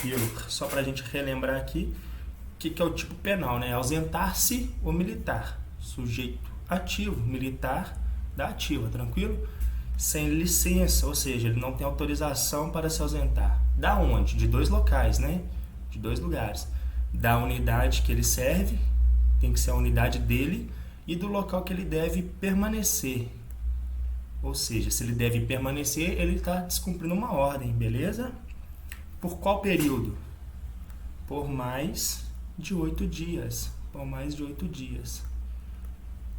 Tranquilo. Só para a gente relembrar aqui, o que é o tipo penal, né? Ausentar-se ou militar. Sujeito ativo, militar da ativa, tranquilo? Sem licença, ou seja, ele não tem autorização para se ausentar. Da onde? De 2 locais, né? De 2 lugares. Da unidade que ele serve, tem que ser a unidade dele, e do local que ele deve permanecer. Ou seja, se ele deve permanecer, ele está descumprindo uma ordem, beleza? Por qual período? Por mais de 8 dias. Por mais de 8 dias.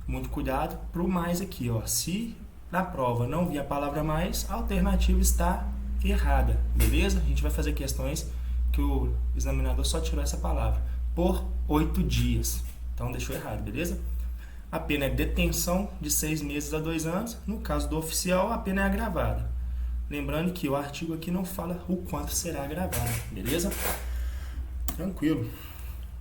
Muito cuidado pro mais aqui, ó. Se na prova não vir a palavra mais, a alternativa está errada, beleza? A gente vai fazer questões que o examinador só tirou essa palavra. Por 8 dias. Então deixou errado, beleza? A pena é detenção de 6 meses a 2 anos. No caso do oficial, a pena é agravada. Lembrando que o artigo aqui não fala o quanto será agravada, beleza? Tranquilo.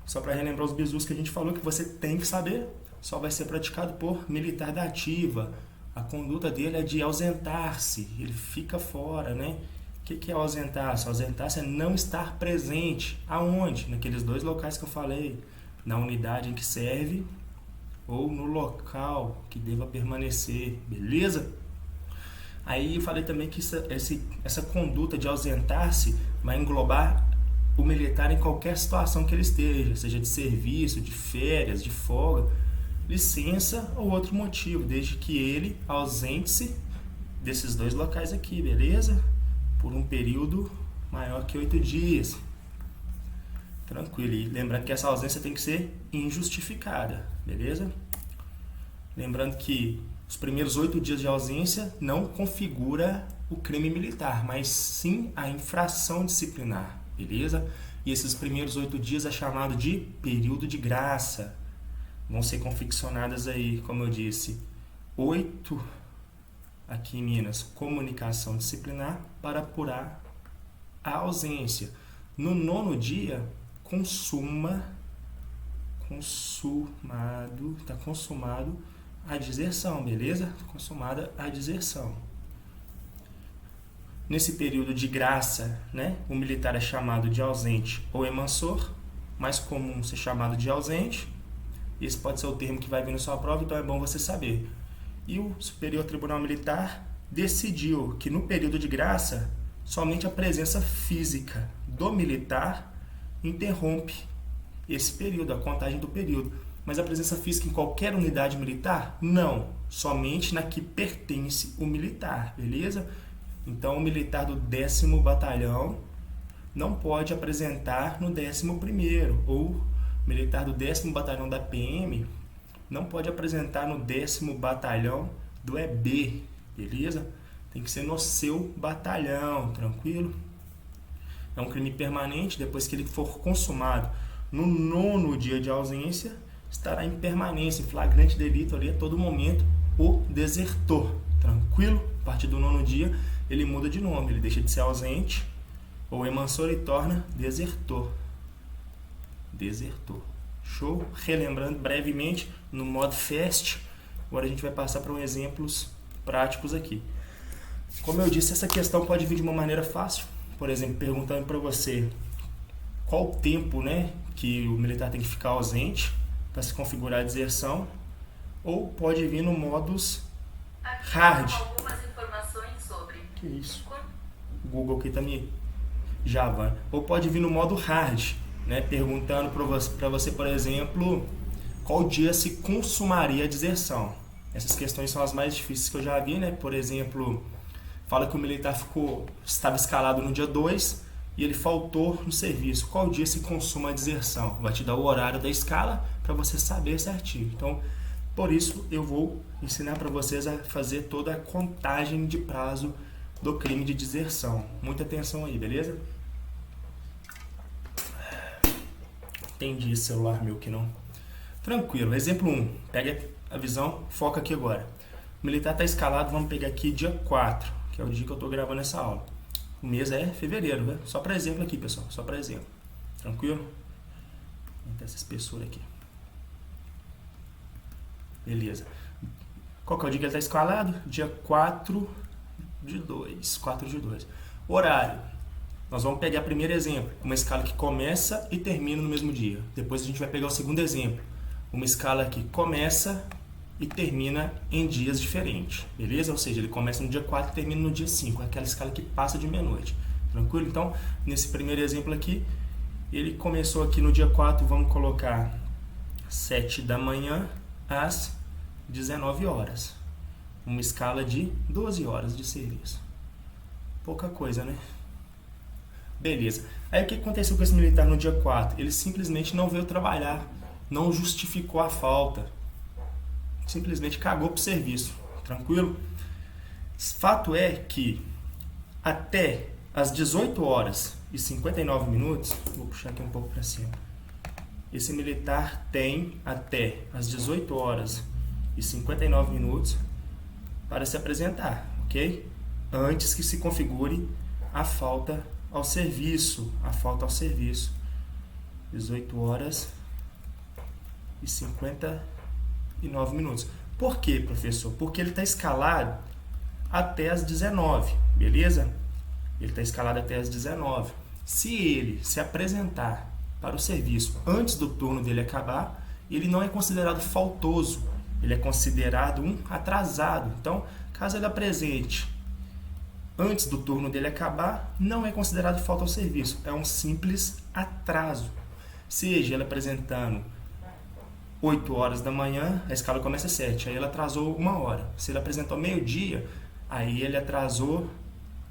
Só para relembrar os bizus que a gente falou que você tem que saber, só vai ser praticado por militar da ativa. A conduta dele é de ausentar-se, ele fica fora, né? O que é ausentar-se? Ausentar-se é não estar presente. Aonde? Naqueles 2 locais que eu falei. Na unidade em que serve ou no local que deva permanecer, beleza? Aí eu falei também que essa conduta de ausentar-se vai englobar o militar em qualquer situação que ele esteja, seja de serviço, de férias, de folga, licença ou outro motivo, desde que ele ausente-se desses 2 locais aqui, beleza? Por um período maior que 8 dias. Tranquilo. E lembrando que essa ausência tem que ser injustificada, beleza? Lembrando que os primeiros 8 dias de ausência não configura o crime militar, mas sim a infração disciplinar, beleza? E esses primeiros 8 dias é chamado de período de graça. Vão ser confeccionadas aí, como eu disse, 8, aqui em Minas, comunicação disciplinar para apurar a ausência. No 9º dia, está consumado a deserção, beleza? Consumada a deserção. Nesse período de graça, né, o militar é chamado de ausente ou emansor, mais comum ser chamado de ausente. Esse pode ser o termo que vai vir na sua prova, então é bom você saber. E o Superior Tribunal Militar decidiu que no período de graça, somente a presença física do militar interrompe esse período, a contagem do período. Mas a presença física em qualquer unidade militar? Não. Somente na que pertence o militar, beleza? Então, o militar do 10º Batalhão não pode apresentar no 11º, ou militar do 10º Batalhão da PM não pode apresentar no 10º Batalhão do EB, beleza? Tem que ser no seu batalhão, tranquilo? É um crime permanente, depois que ele for consumado no 9º dia de ausência, estará em permanência, em flagrante delito ali a todo momento, o desertor, tranquilo? A partir do 9º dia, ele muda de nome, ele deixa de ser ausente ou emansor e torna desertor. Desertor. Show? Relembrando brevemente, no modo FAST, agora a gente vai passar para exemplos práticos aqui. Como eu disse, essa questão pode vir de uma maneira fácil, por exemplo, perguntando para você qual o tempo, né, que o militar tem que ficar ausente para se configurar a deserção, ou pode vir no modus hard. Algumas informações sobre. Que isso? O Google aqui tá me Java. Ou pode vir no modo hard, né, perguntando para você, por exemplo, qual dia se consumaria a deserção. Essas questões são as mais difíceis que eu já vi, né? Por exemplo, fala que o militar estava escalado no dia 2 e ele faltou no serviço. Qual dia se consuma a deserção? Vai te dar o horário da escala para você saber certinho. Então, por isso, eu vou ensinar para vocês a fazer toda a contagem de prazo do crime de deserção. Muita atenção aí, beleza? Entendi esse celular meu que não. Tranquilo. Exemplo 1. Pega a visão, foca aqui agora. O militar está escalado, vamos pegar aqui dia 4, que é o dia que eu estou gravando essa aula. O mês é fevereiro, né? Só para exemplo aqui, pessoal. Só para exemplo. Tranquilo? Vou essa espessura aqui. Beleza. Qual que é o dia que ele está escalado? Dia 4 de 2. 4 de 2. Horário. Nós vamos pegar o primeiro exemplo, uma escala que começa e termina no mesmo dia. Depois a gente vai pegar o segundo exemplo, uma escala que começa e termina em dias diferentes, beleza? Ou seja, ele começa no dia 4 e termina no dia 5, aquela escala que passa de meia-noite, tranquilo? Então, nesse primeiro exemplo aqui, ele começou aqui no dia 4, vamos colocar 7 da manhã às 19 horas. Uma escala de 12 horas de serviço. Pouca coisa, né? Beleza. Aí o que aconteceu com esse militar no dia 4? Ele simplesmente não veio trabalhar, não justificou a falta. Simplesmente cagou pro serviço. Tranquilo? Fato é que até às 18 horas e 59 minutos, vou puxar aqui um pouco para cima. Esse militar tem até às 18 horas e 59 minutos para se apresentar, ok? Antes que se configure a falta ao serviço. 18 horas e 59 minutos. Por quê, professor? Porque ele está escalado até as 19, beleza? Ele está escalado até as 19. Se ele se apresentar para o serviço antes do turno dele acabar, ele não é considerado faltoso, ele é considerado um atrasado. Então, caso ele apresente antes do turno dele acabar, não é considerado falta ao serviço, é um simples atraso. Seja ele apresentando 8 horas da manhã, a escala começa às 7, aí ele atrasou 1 hora. Se ele apresentou meio-dia, aí ele atrasou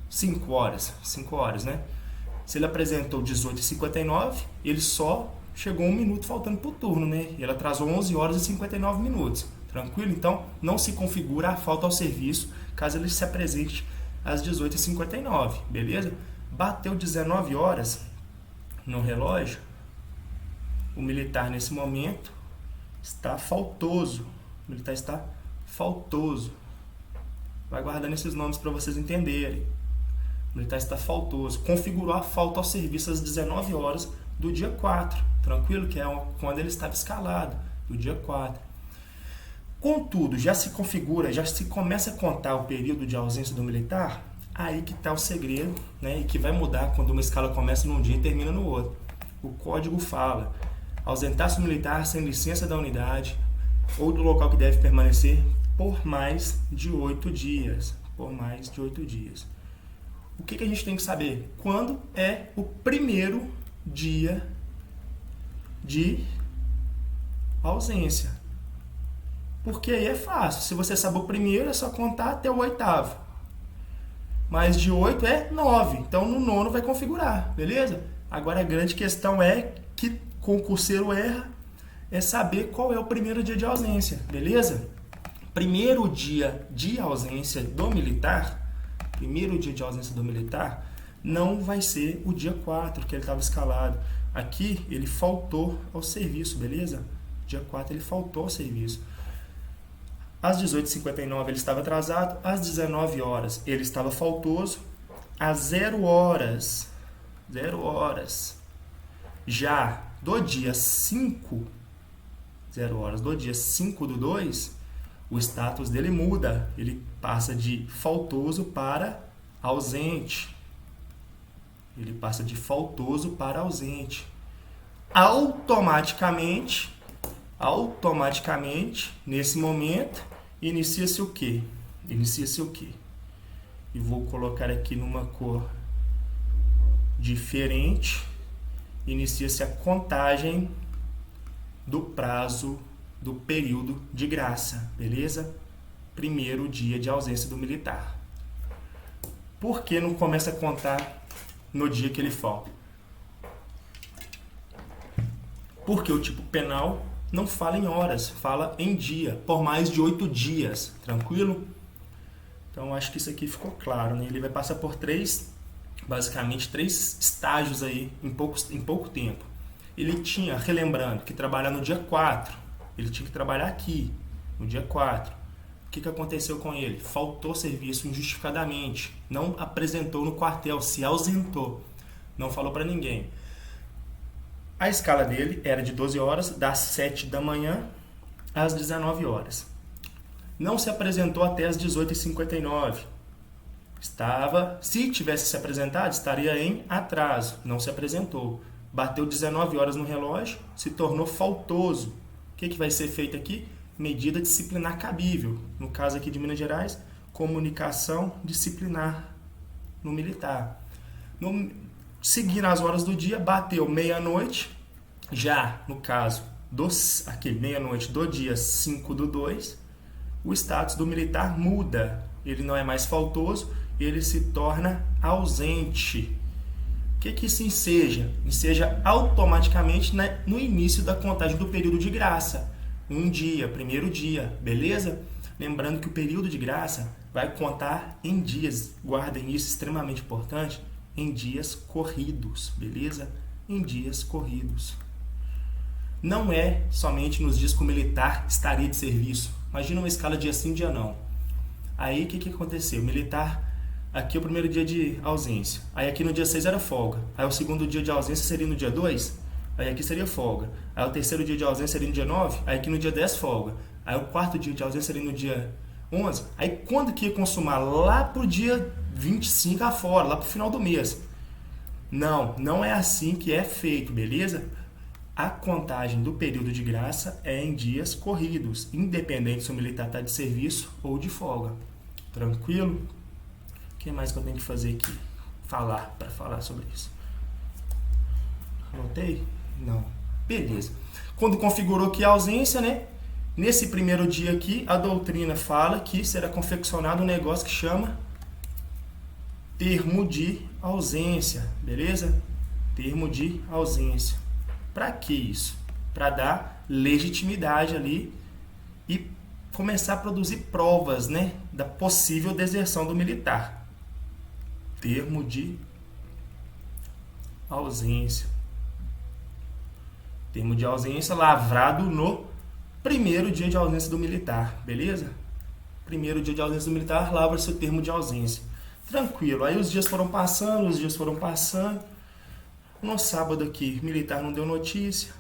5 horas, né? Se ele apresentou 18h59, ele só chegou 1 minuto faltando para o turno, né? Ele atrasou 11 horas e 59 minutos. Tranquilo? Então, não se configura a falta ao serviço caso ele se apresente às 18h59, beleza? Bateu 19 horas no relógio, o militar nesse momento está faltoso. O militar está faltoso. Vai guardando esses nomes para vocês entenderem. O militar está faltoso. Configurou a falta ao serviço às 19 horas do dia 4. Tranquilo? Que é quando ele estava escalado, do dia 4. Contudo, já se configura, já se começa a contar o período de ausência do militar, aí que está o segredo, né? E que vai mudar quando uma escala começa num dia e termina no outro. O código fala: ausentar-se o militar sem licença da unidade ou do local que deve permanecer por mais de 8 dias. Por mais de 8 dias. O que a gente tem que saber? Quando é o primeiro dia de ausência. Porque aí é fácil. Se você sabe o primeiro, é só contar até o 8º. Mais de 8 é 9. Então, no 9º vai configurar, beleza? Agora, a grande questão é que o concurseiro erra, é saber qual é o primeiro dia de ausência, beleza? Primeiro dia de ausência do militar, não vai ser o dia 4, que ele estava escalado. Aqui, ele faltou ao serviço, beleza? Dia 4, ele faltou ao serviço. Às 18h59 ele estava atrasado, às 19 horas ele estava faltoso, às 0 horas, já do dia 5, 0 horas do dia 5/2, o status dele muda, ele passa de faltoso para ausente. Automaticamente, nesse momento, inicia-se o quê? E vou colocar aqui numa cor diferente. Inicia-se a contagem do prazo do período de graça, beleza? Primeiro dia de ausência do militar. Por que não começa a contar no dia que ele falta? Porque o tipo penal não fala em horas, fala em dia, por mais de 8 dias, tranquilo? Então, acho que isso aqui ficou claro, né? Ele vai passar por basicamente três estágios aí em pouco tempo. Ele tinha, relembrando, que trabalhar no dia 4, ele tinha que trabalhar aqui, no dia 4. O que aconteceu com ele? Faltou serviço injustificadamente, não apresentou no quartel, se ausentou, não falou para ninguém. A escala dele era de 12 horas, das 7 da manhã às 19 horas. Não se apresentou até as 18h59. Se tivesse se apresentado, estaria em atraso, não se apresentou. Bateu 19 horas no relógio, se tornou faltoso. O que vai ser feito aqui? Medida disciplinar cabível. No caso aqui de Minas Gerais, comunicação disciplinar no militar. Seguindo as horas do dia, bateu meia-noite, já no caso, meia-noite do dia 5/2, o status do militar muda. Ele não é mais faltoso, ele se torna ausente. O que isso enseja? Enseja automaticamente no início da contagem do período de graça. Um dia, primeiro dia, beleza? Lembrando que o período de graça vai contar em dias, guardem isso, extremamente importante, em dias corridos, beleza? Em dias corridos. Não é somente nos dias que o militar estaria de serviço. Imagina uma escala dia sim, dia não. Aí o que aconteceu? O militar, aqui é o primeiro dia de ausência. Aí aqui no dia 6 era folga. Aí o segundo dia de ausência seria no dia 2. Aí aqui seria folga. Aí o terceiro dia de ausência seria no dia 9. Aí aqui no dia 10 folga. Aí o quarto dia de ausência seria no dia 11. Aí quando que ia consumar? Lá pro dia 25 afora, lá pro final do mês. Não é assim que é feito, beleza? A contagem do período de graça é em dias corridos, independente se o militar está de serviço ou de folga. Tranquilo? O que mais que eu tenho que fazer aqui? Para falar sobre isso. Anotei? Não. Beleza. Quando configurou aqui a ausência, né? Nesse primeiro dia aqui, a doutrina fala que será confeccionado um negócio que chama termo de ausência, beleza? Termo de ausência. Para que isso? Para dar legitimidade ali e começar a produzir provas, né, da possível deserção do militar. Termo de ausência. Termo de ausência lavrado no primeiro dia de ausência do militar, beleza? Primeiro dia de ausência do militar, lavra-se o termo de ausência. Tranquilo, aí os dias foram passando. No sábado aqui, militar não deu notícia,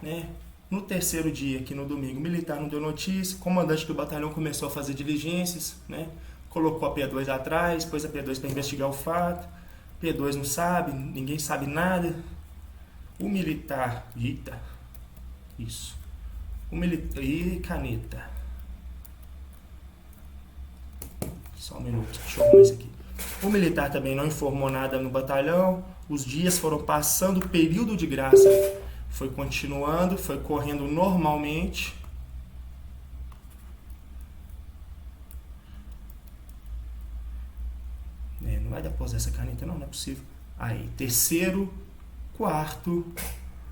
né? No terceiro dia, aqui no domingo, militar não deu notícia. O comandante do batalhão começou a fazer diligências, né? Colocou a P2 atrás, pôs a P2 para investigar o fato. P2 não sabe, ninguém sabe nada. O militar... Eita, isso. O militar... Ih, caneta. Só um minuto, deixa eu arrumar isso aqui. O militar também não informou nada no batalhão. Os dias foram passando, o período de graça foi continuando, foi correndo normalmente. Não vai dar pausa essa caneta, não é possível. Aí, terceiro, quarto,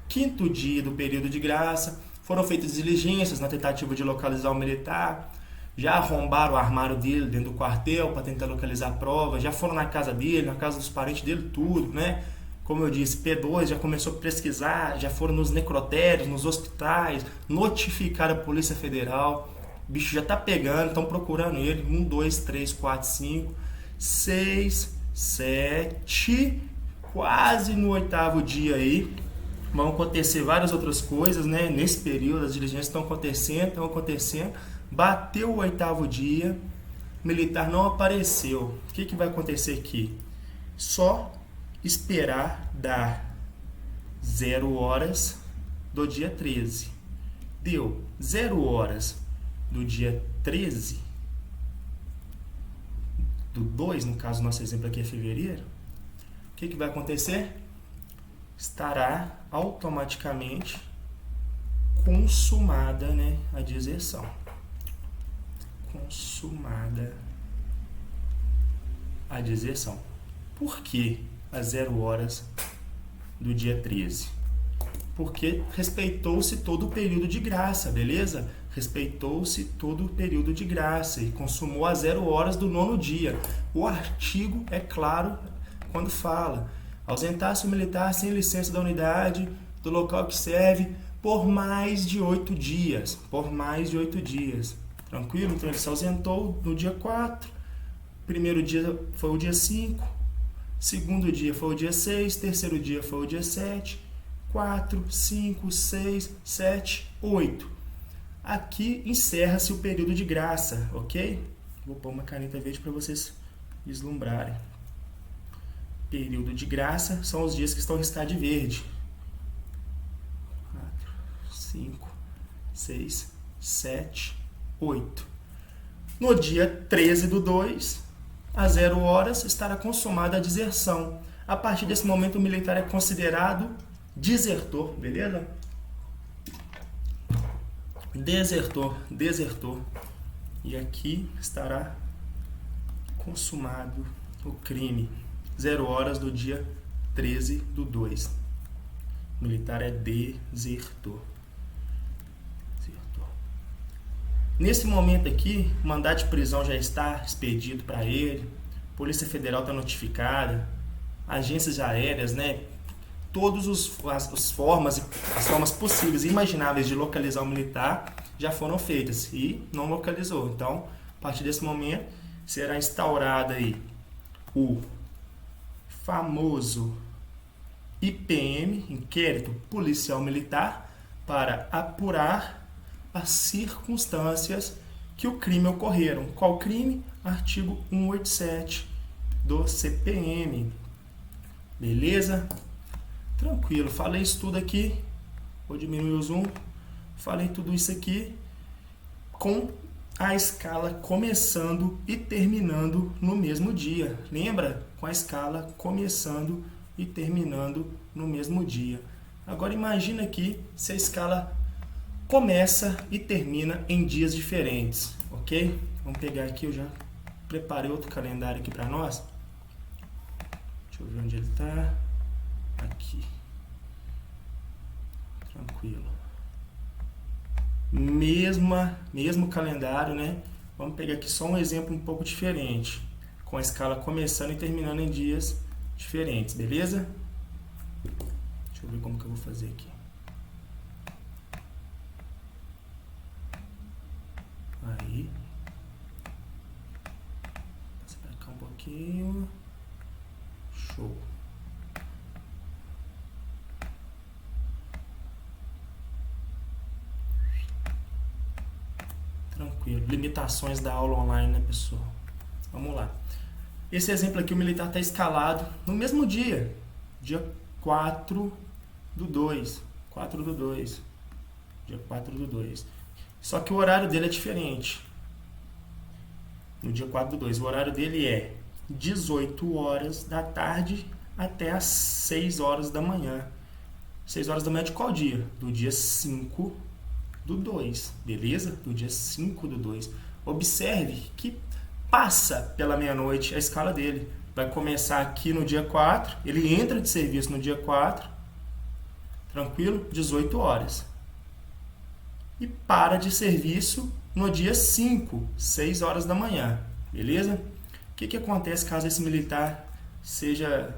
quinto dia do período de graça, foram feitas diligências na tentativa de localizar o militar. Já arrombaram o armário dele dentro do quartel para tentar localizar a prova. Já foram na casa dele, na casa dos parentes dele, tudo, né? Como eu disse, P2 já começou a pesquisar, já foram nos necrotérios, nos hospitais, notificaram a Polícia Federal. O bicho já tá pegando, estão procurando ele. 1, 2, 3, 4, 5, 6, 7, quase no 8º dia aí. Vão acontecer várias outras coisas, né? Nesse período, as diligências estão acontecendo. Bateu o 8º dia, o militar não apareceu. O que vai acontecer aqui? Só esperar dar 0 horas do dia 13. Deu 0 horas do dia 13, do 2, no caso, nosso exemplo aqui é fevereiro. O que vai acontecer? Estará automaticamente consumada, né, a deserção. Consumada a deserção. Por que às 0 horas do dia 13? Porque respeitou-se todo o período de graça, beleza? Respeitou-se todo o período de graça e consumou às 0 horas do 9º dia. O artigo é claro quando fala: ausentar-se o militar sem licença da unidade, do local que serve, por mais de 8 dias. Por mais de 8 dias. Tranquilo? Então ele se ausentou no dia 4, primeiro dia foi o dia 5, segundo dia foi o dia 6, terceiro dia foi o dia 7, 4, 5, 6, 7, 8. Aqui encerra-se o período de graça, ok? Vou pôr uma caneta verde para vocês vislumbrarem. Período de graça são os dias que estão riscados de verde. 4, 5, 6, 7, 8. No dia 13/2, às 0 horas, estará consumada a deserção. A partir desse momento, o militar é considerado desertor, beleza? Desertor. E aqui estará consumado o crime. 0 horas do dia 13/2. O militar é desertor. Nesse momento aqui, o mandado de prisão já está expedido para ele, a Polícia Federal está notificada, agências aéreas, né? Todas as formas possíveis e imagináveis de localizar o militar já foram feitas e não localizou. Então, a partir desse momento, será instaurado aí o famoso IPM, Inquérito Policial Militar, para apurar as circunstâncias que o crime ocorreram. Qual crime? Artigo 187 do CPM. Beleza? Tranquilo. Falei isso tudo aqui. Vou diminuir o zoom. Falei tudo isso aqui com a escala começando e terminando no mesmo dia. Lembra? Com a escala começando e terminando no mesmo dia. Agora imagina aqui se a escala começa e termina em dias diferentes, ok? Vamos pegar aqui, eu já preparei outro calendário aqui para nós. Deixa eu ver onde ele está. Aqui. Tranquilo. Mesmo calendário, né? Vamos pegar aqui só um exemplo um pouco diferente, com a escala começando e terminando em dias diferentes, beleza? Deixa eu ver como que eu vou fazer aqui. Aí, passa pra cá um pouquinho. Show. Tranquilo. Limitações da aula online, né, pessoal? Vamos lá. Esse exemplo aqui, o militar está escalado no mesmo dia. Dia 4/2. 4/2. Dia 4/2. Só que o horário dele é diferente. No dia 4/2, o horário dele é 18 horas da tarde até as 6 horas da manhã. 6 horas da manhã de qual dia? Do dia 5/2, beleza? Do dia 5/2. Observe que passa pela meia-noite a escala dele. Vai começar aqui no dia 4, ele entra de serviço no dia 4, tranquilo? 18 horas. E para de serviço no dia 5, 6 horas da manhã, beleza? O que acontece caso esse militar seja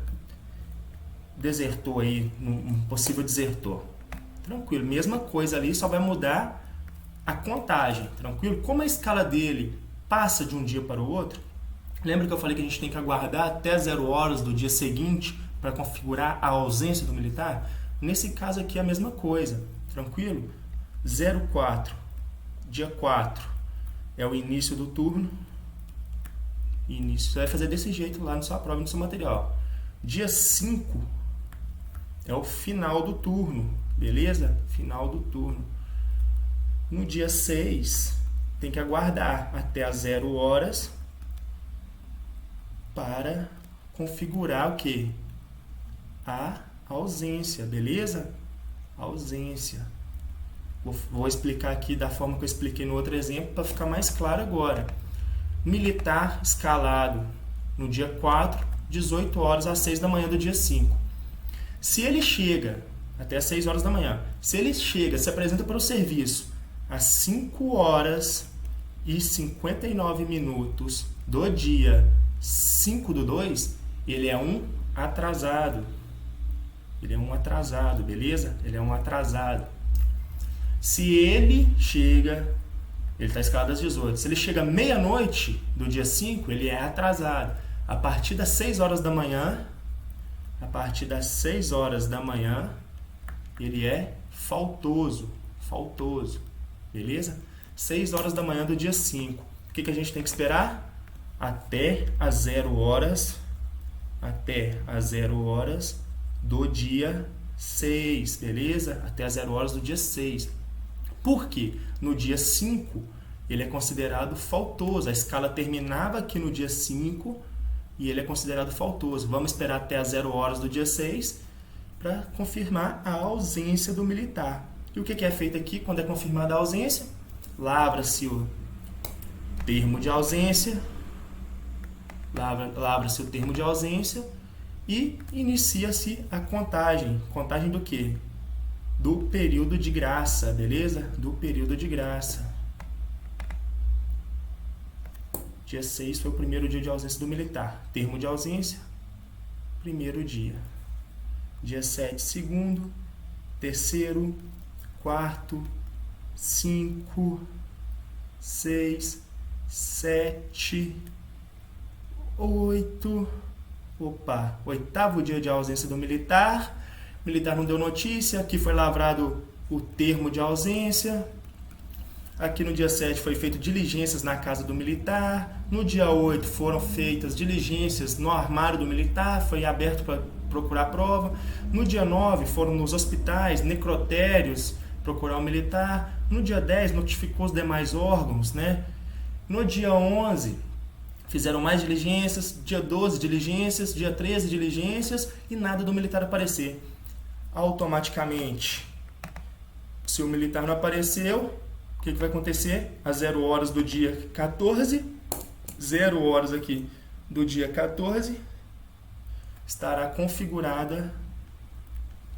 desertor aí, um possível desertor? Tranquilo, mesma coisa ali, só vai mudar a contagem, tranquilo? Como a escala dele passa de um dia para o outro, lembra que eu falei que a gente tem que aguardar até 0 horas do dia seguinte para configurar a ausência do militar? Nesse caso aqui é a mesma coisa, tranquilo? 04, dia 4 é o início do turno. Início, você vai fazer desse jeito lá na sua prova, no seu material. Dia 5 é o final do turno, beleza? Final do turno. No dia 6, tem que aguardar até as 0 horas para configurar o quê? A ausência, beleza? Ausência. Vou explicar aqui da forma que eu expliquei no outro exemplo para ficar mais claro agora. Militar escalado no dia 4, 18 horas às 6 da manhã do dia 5. Se ele chega até às 6 horas da manhã, se apresenta para o serviço às 5 horas e 59 minutos do dia 5/2, ele é um atrasado. Ele é um atrasado, beleza? Ele é um atrasado. Se ele chega, ele está escalado às 18. Se ele chega meia-noite do dia 5, ele é atrasado. A partir das 6 horas da manhã, ele é faltoso. Beleza? 6 horas da manhã do dia 5. O que a gente tem que esperar? até as 0 horas do dia 6, beleza? Até as 0 horas do dia 6. Por quê? No dia 5, ele é considerado faltoso. A escala terminava aqui no dia 5 e ele é considerado faltoso. Vamos esperar até as 0 horas do dia 6 para confirmar a ausência do militar. E o que é feito aqui quando é confirmada a ausência? Lavra-se o termo de ausência, lavra-se o termo de ausência e inicia-se a contagem. Contagem do quê? Do período de graça, beleza? Do período de graça. Dia 6 foi o primeiro dia de ausência do militar. Termo de ausência, primeiro dia. Dia 7, segundo. Terceiro, quarto, 5, 6, 7, 8. Oitavo dia de ausência do militar. O militar não deu notícia. Aqui foi lavrado o termo de ausência. Aqui no dia 7 foi feito diligências na casa do militar. No dia 8 foram feitas diligências no armário do militar. Foi aberto para procurar prova. No dia 9 foram nos hospitais, necrotérios, procurar o militar. No dia 10 notificou os demais órgãos, né? No dia 11 fizeram mais diligências. Dia 12 diligências. Dia 13 diligências e nada do militar aparecer. Automaticamente, se o militar não apareceu, o que vai acontecer? Às 0 horas do dia 14, 0 horas aqui do dia 14, estará configurada,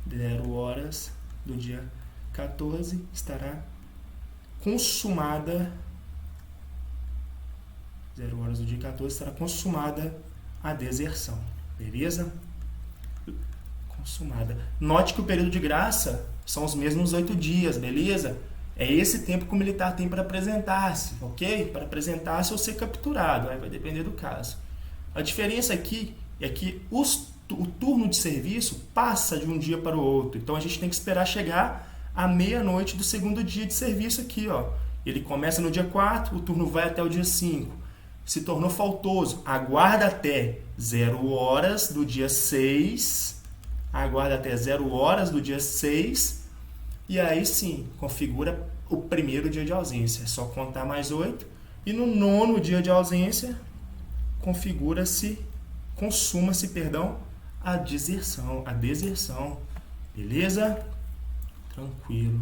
0 horas do dia 14, estará consumada, 0 horas do dia 14, estará consumada a deserção, beleza? Consumada. Note que o período de graça são os mesmos 8 dias, beleza? É esse tempo que o militar tem para apresentar-se, ok? Para apresentar-se ou ser capturado, aí vai depender do caso. A diferença aqui é que o turno de serviço passa de um dia para o outro. Então a gente tem que esperar chegar à meia-noite do segundo dia de serviço aqui, ó. Ele começa no dia 4, o turno vai até o dia 5. Se tornou faltoso, aguarda até 0 horas do dia 6. Aguarda até 0 horas do dia 6. E aí sim, configura o primeiro dia de ausência. É só contar mais 8. E no 9º dia de ausência, consuma-se, a deserção. Beleza? Tranquilo.